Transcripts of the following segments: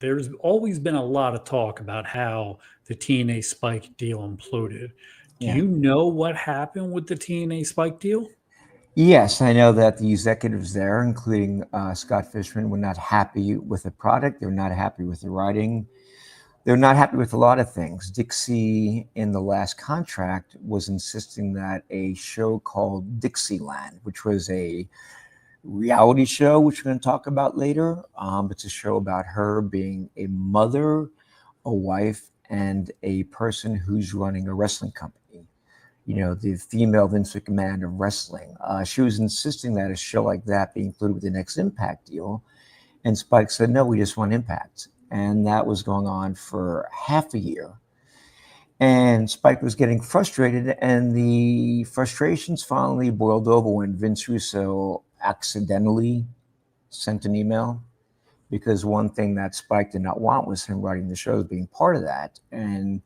there's always been a lot of talk about how the TNA Spike deal imploded. Do Yeah. you know what happened with the TNA Spike deal? Yes, I know that the executives there, including Scott Fishman, were not happy with the product. They're not happy with the writing. They're not happy with a lot of things. Dixie, in the last contract, was insisting that a show called Dixieland, which was a reality show, which we're going to talk about later. It's a show about her being a mother, a wife, and a person who's running a wrestling company. The female Vince McMahon of wrestling. She was insisting that a show like that be included with the next Impact deal. And Spike said, no, we just want Impact. And that was going on for half a year. And Spike was getting frustrated, and the frustrations finally boiled over when Vince Russo accidentally sent an email, because one thing that Spike did not want was him writing the shows being part of that. And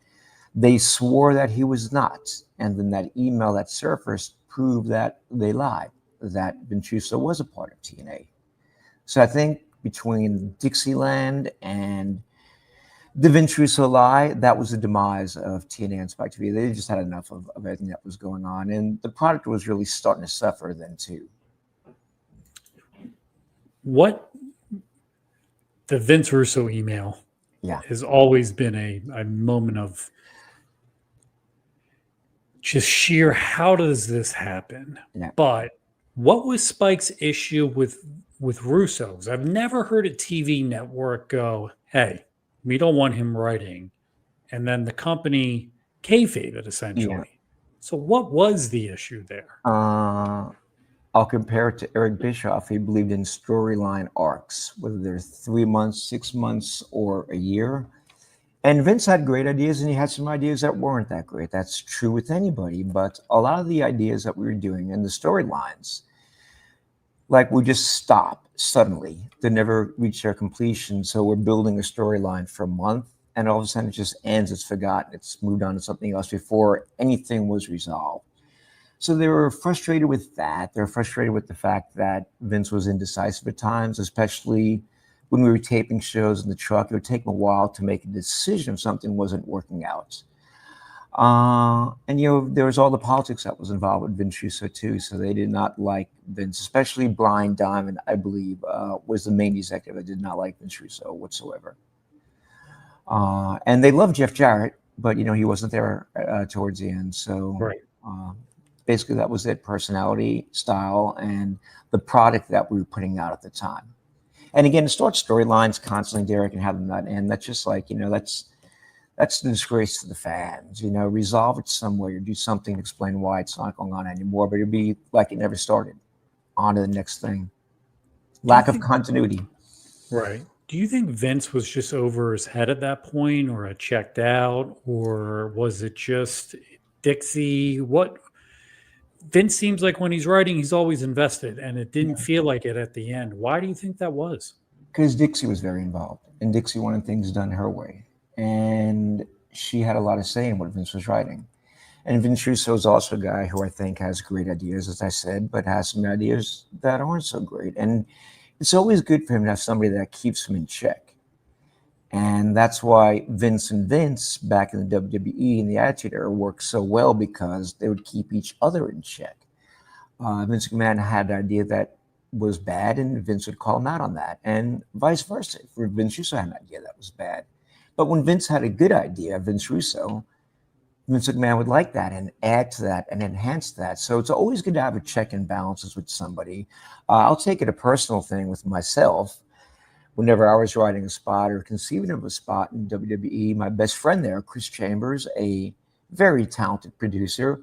they swore that he was not. And then that email that surfaced proved that they lied, that Vince Russo was a part of TNA. So I think between Dixieland and the Vince Russo lie, that was the demise of TNA and Spike TV. They just had enough of everything that was going on. And the product was really starting to suffer then, too. What the Vince Russo email Yeah. has always been a moment of just sheer how does this happen? Yeah. But what was Spike's issue with Russo's? I've never heard a TV network go, "Hey, we don't want him writing," and then the company kayfabe it Yeah. essentially. So what was the issue there? Uh, I'll compare it to Eric Bischoff. He believed in storyline arcs, whether they're 3 months, 6 months, or a year. And Vince had great ideas, and he had some ideas that weren't that great. That's true with anybody. But a lot of the ideas that we were doing and the storylines, like, we just stop suddenly. They never reach their completion. So we're building a storyline for a month, and all of a sudden it just ends. It's forgotten. It's moved on to something else before anything was resolved. So they were frustrated with that. They were frustrated with the fact that Vince was indecisive at times, especially when we were taping shows in the truck. It would take him a while to make a decision if something wasn't working out. And there was all the politics that was involved with Vince Russo too. So they did not like Vince, especially Brian Diamond, I believe, was the main executive that did not like Vince Russo whatsoever. And they loved Jeff Jarrett, but he wasn't there towards the end. So Right. uh, basically, that was it: personality, style, and the product that we were putting out at the time. And again, to start storylines constantly, Derek, and have them not end. That's just like that's the disgrace to the fans. Resolve it some way or do something to explain why it's not going on anymore. But it'd be like it never started. On to the next thing. Do you Lack of think continuity. right? Do you think Vince was just over his head at that point or had checked out or was it just Dixie? What Vince seems like when he's writing, he's always invested, and it didn't Yeah. feel like it at the end. Why do you think that was? Because Dixie was very involved, and Dixie wanted things done her way, and she had a lot of say in what Vince was writing. And Vince Russo is also a guy who I think has great ideas, as I said, but has some ideas that aren't so great. And it's always good for him to have somebody that keeps him in check. And that's why Vince and Vince back in the WWE and the Attitude Era worked so well, because they would keep each other in check. Vince McMahon had an idea that was bad, and Vince would call him out on that, and vice versa. For Vince Russo had an idea that was bad, but when Vince had a good idea, Vince Russo, Vince McMahon would like that and add to that and enhance that. So it's always good to have a check and balances with somebody. I'll take it a personal thing with myself. Whenever I was writing a spot or conceiving of a spot in WWE, my best friend there, Chris Chambers, a very talented producer,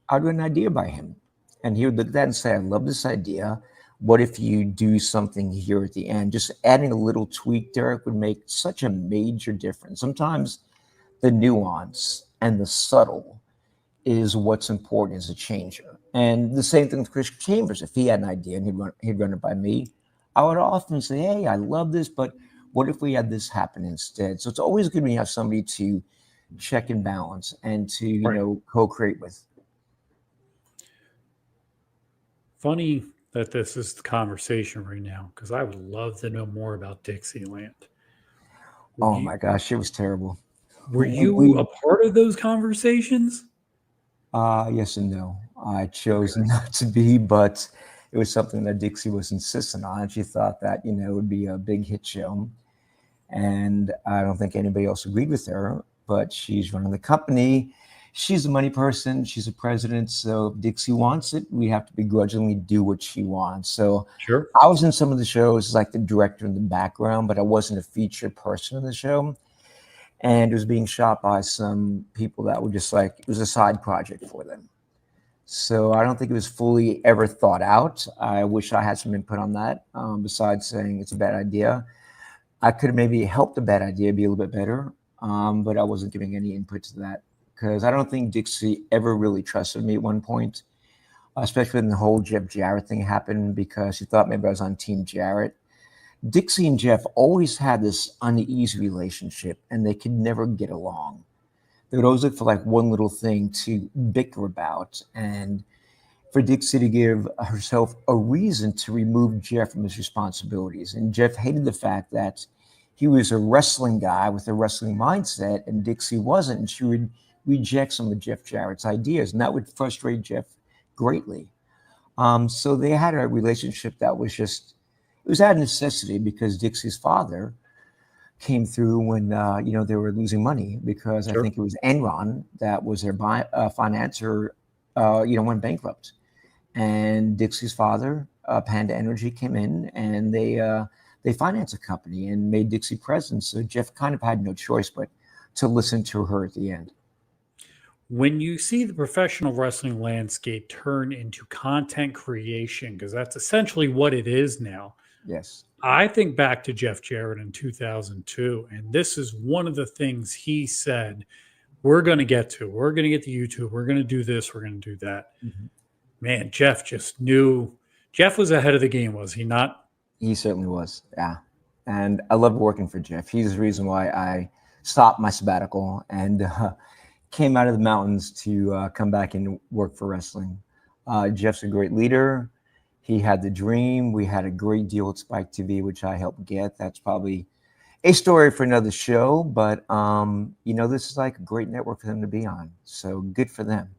I'd run an idea by him. And he would look at that and say, I love this idea. What if you do something here at the end? Just adding a little tweak, Derek, would make such a major difference. Sometimes the nuance and the subtle is what's important as a changer. And the same thing with Chris Chambers. If he had an idea and he'd run it by me, I would often say, hey, I love this, but what if we had this happen instead? So it's always good when you have somebody to check and balance and to, Right. co-create with. Funny that this is the conversation right now because I would love to know more about Dixieland. Were Oh you my gosh, it was terrible. were you a We part of those conversations? yes and no. I chose Okay, not to be, but it was something that Dixie was insistent on. She thought that, it would be a big hit show. And I don't think anybody else agreed with her, but she's running the company. She's a money person. She's a president. So if Dixie wants it, we have to begrudgingly do what she wants. So sure. I was in some of the shows like the director in the background, but I wasn't a featured person in the show. And it was being shot by some people that were just like, it was a side project for them. So I don't think it was fully ever thought out. I wish I had some input on that, besides saying it's a bad idea. I could have maybe helped the bad idea be a little bit better, but I wasn't giving any input to that because I don't think Dixie ever really trusted me at one point, especially when the whole Jeff Jarrett thing happened because she thought maybe I was on Team Jarrett. Dixie and Jeff always had this uneasy relationship and they could never get along. They would always look for like one little thing to bicker about. And for Dixie to give herself a reason to remove Jeff from his responsibilities. And Jeff hated the fact that he was a wrestling guy with a wrestling mindset and Dixie wasn't. And she would reject some of Jeff Jarrett's ideas. And that would frustrate Jeff greatly. So they had a relationship that was just, it was out of necessity because Dixie's father came through when they were losing money because I Sure. think it was Enron that was their financier, went bankrupt. And Dixie's father, Panda Energy, came in and they financed a company and made Dixie president. So Jeff kind of had no choice but to listen to her at the end. When you see the professional wrestling landscape turn into content creation, because that's essentially what it is now, Yes. I think back to Jeff Jarrett in 2002, and this is one of the things he said, we're going to get to. We're going to get to YouTube. We're going to do this. We're going to do that. Mhm. Man, Jeff just knew. Jeff was ahead of the game, was he not? He certainly was. Yeah. And I love working for Jeff. He's the reason why I stopped my sabbatical and came out of the mountains to come back and work for wrestling. Jeff's a great leader. He had the dream. We had a great deal at Spike TV, which I helped get. That's probably a story for another show, but this is like a great network for them to be on. So good for them.